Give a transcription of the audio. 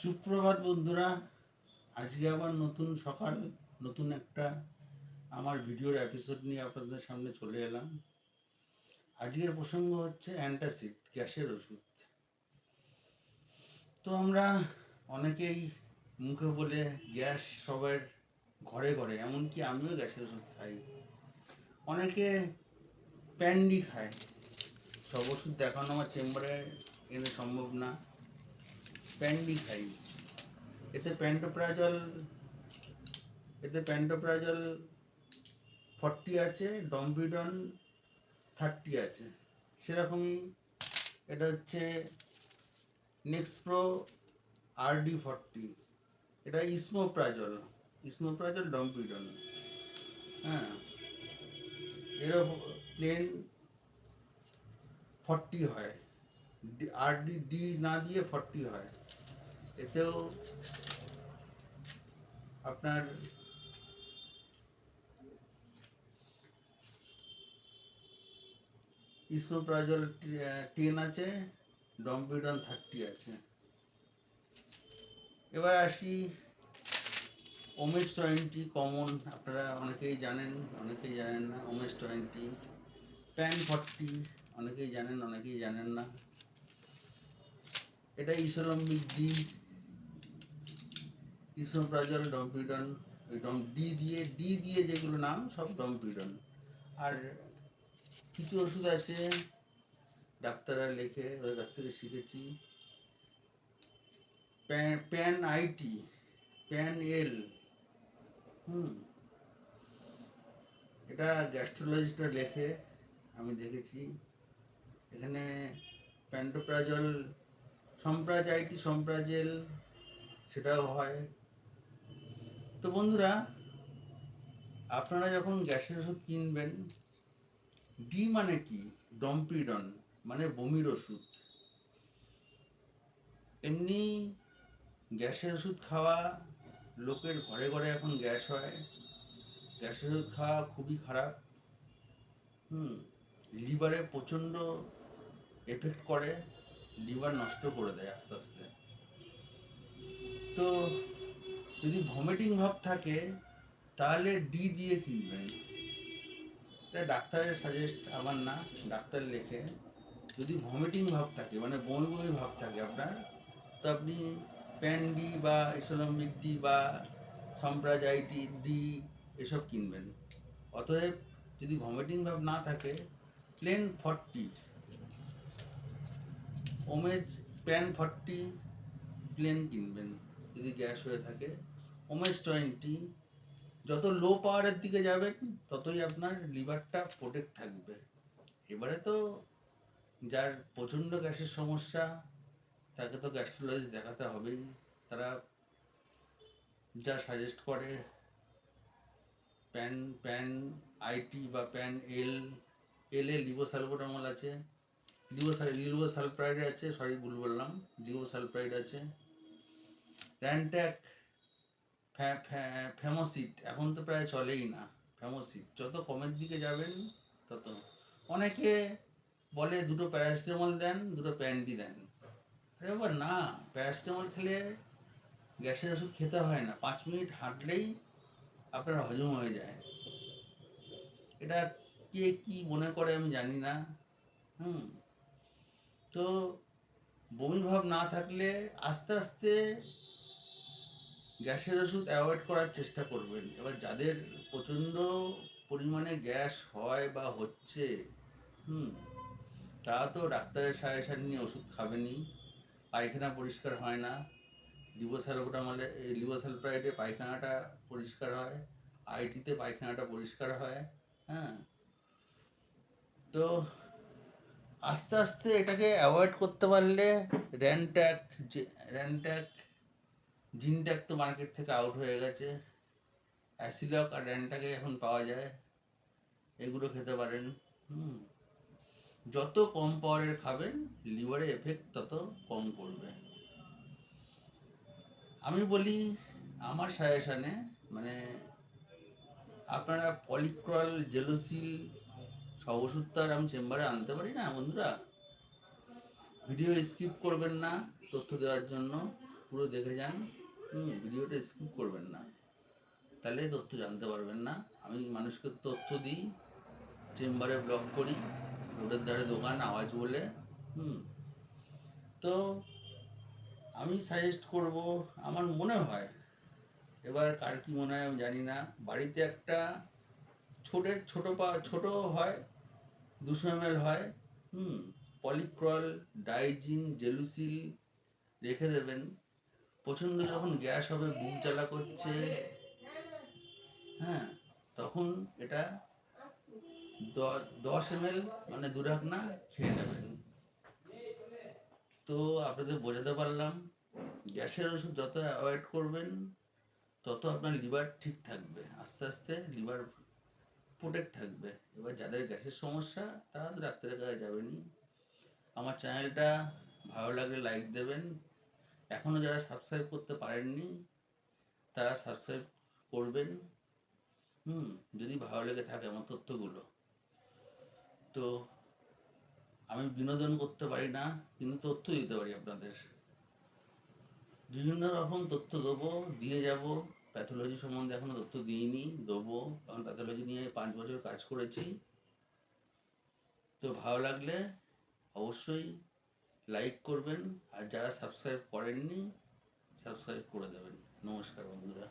সুপ্রভাত বন্ধুরা। আজকে আবার নতুন সকাল, নতুন একটা আমার ভিডিওর এপিসোড নিয়ে আপনাদের সামনে চলে এলাম। আজকের প্রসঙ্গ হচ্ছে অ্যান্টাসিড, গ্যাসের ওষুধ। তো আমরা অনেকেই মুখে বলে গ্যাস সবার ঘরে ঘরে, এমনকি আমিও গ্যাসের ওষুধ খাই। অনেকে প্যান্ডি খায়। সব ওষুধ দেখানো আমার চেম্বারে এনে সম্ভব না, প্যান্ডি খাই। এতে প্যান্টোপ্রাজল এতে প্যান্টোপ্রাজল 40 আছে, ডম্পিডন 30 আছে। সেরকমই এটা হচ্ছে নেক্সপ্রো RD40, এটা ইসমোপ্রাজল ডম্পিডন। হ্যাঁ, এরও প্লেন 40 হয়, RD না দিয়ে 40 হয়। এতেও আপনার ইসমোপ্রাজল 10 আছে, ডম্পিডন 30 আছে। এবার আসি ওমেস 20, কমন, আপনারা অনেকেই জানেন, অনেকেই জানেন না। ওমেস 20, প্যান 40, অনেকেই জানেন, অনেকেই জানেন না। এটা ইসোলম্বিক ডি, ইসমোপ্রাজল, ডম্পিডন। ওই ডি দিয়ে যেগুলো নাম সব ডম্পিডন। আর কিছু ওষুধ আছে ডাক্তাররা লেখে, ওদের কাছ থেকে শিখেছি। প্যান আইটি, প্যান এল, এটা গ্যাস্ট্রোলজিস্টরা লেখে, আমি দেখেছি। এখানে প্যান্টোপ্রাজল, সম্প্রাজেল, সেটাও হয়। তো বন্ধুরা, আপনারা যখন গ্যাসের ওষুধ কিনবেন, ডি মানে কি? ডম্পিডন মানে বমির ওষুধ। এমনি গ্যাসের ওষুধ খাওয়া, লোকের ঘরে ঘরে এখন গ্যাস হয়। গ্যাসের ওষুধ খাওয়া খুবই খারাপ। লিভারে প্রচণ্ড এফেক্ট করে, লিভার নষ্ট করে দেয় আস্তে আস্তে। তো যদি ভমিটিং ভাব থাকে তাহলে ডি দিয়ে কিনবেন। এটা ডাক্তারের সাজেস্ট, আমার না, ডাক্তার লেখে। যদি ভমিটিং ভাব থাকে, মানে বমি বমি ভাব থাকে আপনার, তো আপনি প্যান ডি বা ইসোলম্বিক ডি বা সম্প্রাজাইটি ডি এসব কিনবেন। অতএব যদি ভমিটিং ভাব না থাকে, প্লেন 40, ওমেজ প্যান 40 প্লেন কিনবেন যদি গ্যাস হয়ে থাকে। ওমেজ 20, যত লো পাওয়ারের দিকে যাবেন ততই আপনার লিভারটা প্রোটেক্ট থাকবে। এবারে তো যার প্রচণ্ড গ্যাসের সমস্যা, তাকে তো গ্যাস্ট্রোলজিস্ট দেখাতে হবেই। তারা যা সাজেস্ট করে, প্যান আইটি বা প্যান এল, এলে লিভোসালবুটামল আছে, লিভোসালপ্রাইড আছে, সরি ভুল বললাম, লিভোসালপ্রাইড আছে। র্যানট্যাক, ফ্যামোসিট এখন তো প্রায় চলেই না। ফ্যামোসিট যত কমের দিকে যাবেন তত। অনেকে বলে দুটো প্যারাসিটামল দেন, দুটো প্যান্ডি দেন। আরে বাবা না, প্যারাসিটামল খেলে গ্যাসের ওষুধ খেতে হয় না, 5 মিনিট হাঁটলেই আপনার হজম হয়ে যায়। এটা কে কি মনে করে আমি জানি না। তো বমি ভাব না থাকলে আস্তে আস্তে গ্যাসের ওষুধ অ্যাভয়েড করার চেষ্টা করবেন। এবার যাদের প্রচণ্ড পরিমাণে গ্যাস হয় বা হচ্ছে, তারা তো ডাক্তারের সাজেশন নিয়ে ওষুধ খাবেনই। পায়খানা পরিষ্কার হয় না, লিভোসালপ্রাইডে পায়খানাটা পরিষ্কার হয়, আইটিতে পায়খানাটা পরিষ্কার হয়। তো আস্তে আস্তে এটাকে অ্যাভয়েড করতে পারলে, র্যানট্যাক জিনট্যাক তো মার্কেট থেকে আউট হয়ে গেছে, অ্যাসিলক আর র্যানট্যাকে এখন পাওয়া যায়, এগুলো খেতে পারেন। যত কম পাওয়ারের খাবেন, লিভারে এফেক্ট তত কম করবে। আমি বলি আমার সাজেশনে, মানে আপনারা পলিক্রল, জেলোসিল সব ওষুধ তো আর আমি চেম্বারে আনতে পারি না বন্ধুরা। ভিডিও স্কিপ করবেন না তথ্য দেওয়ার জন্য। পুরো দেখে যান, ভিডিওটা স্কিপ করবেন না, তাহলে তথ্য জানতে পারবেন না। আমি মানুষকে তথ্য দিই, চেম্বারে ব্লগ করি, রোডের ধারে দোকান আওয়াজ বলে। তো আমি সাজেস্ট করব, আমার মনে হয়, এবার কার কি মনে হয় আমি জানি না, বাড়িতে একটা ছোট হয়, 200 ml হয়, পলিক্রল, ডাইজিন, জেলুসিল রেখে দেবেন। প্রচণ্ড যখন গ্যাস হবে, বুক জ্বালা করছে, হ্যাঁ, তখন এটা 10 ml মানে 2 ঢাকনা খেয়ে নেবেন। তো আপনাদের বোঝাতে পারলাম, গ্যাসের ওষুধ যত অ্যাভয়েড করবেন তত আপনার লিভার ঠিক থাকবে, আস্তে আস্তে লিভার প্রোটেক্ট থাকবে। এবার যাদের গ্যাসের সমস্যা তারা তো ডাক্তারের কাছে যাবেনই। আমার চ্যানেলটা ভালো লাগলে লাইক দেবেন, এখনও যারা সাবস্ক্রাইব করতে পারেননি তারা সাবস্ক্রাইব করবেন, যদি ভালো লেগে থাকে আমার তথ্যগুলো। তো আমি বিনোদন করতে পারি না, কিন্তু তথ্য দিতে পারি আপনাদের। বিভিন্ন রকম তথ্য দেবো, দিয়ে যাব। প্যাথোলজি সম্বন্ধে এখনো তথ্য দিইনি, দেবো, কারণ প্যাথোলজি নিয়ে 5 বছর কাজ করেছি। তো ভালো লাগলে অবশ্যই লাইক করবেন, আর যারা সাবস্ক্রাইব করেননি সাবস্ক্রাইব করে দেবেন। নমস্কার বন্ধুরা।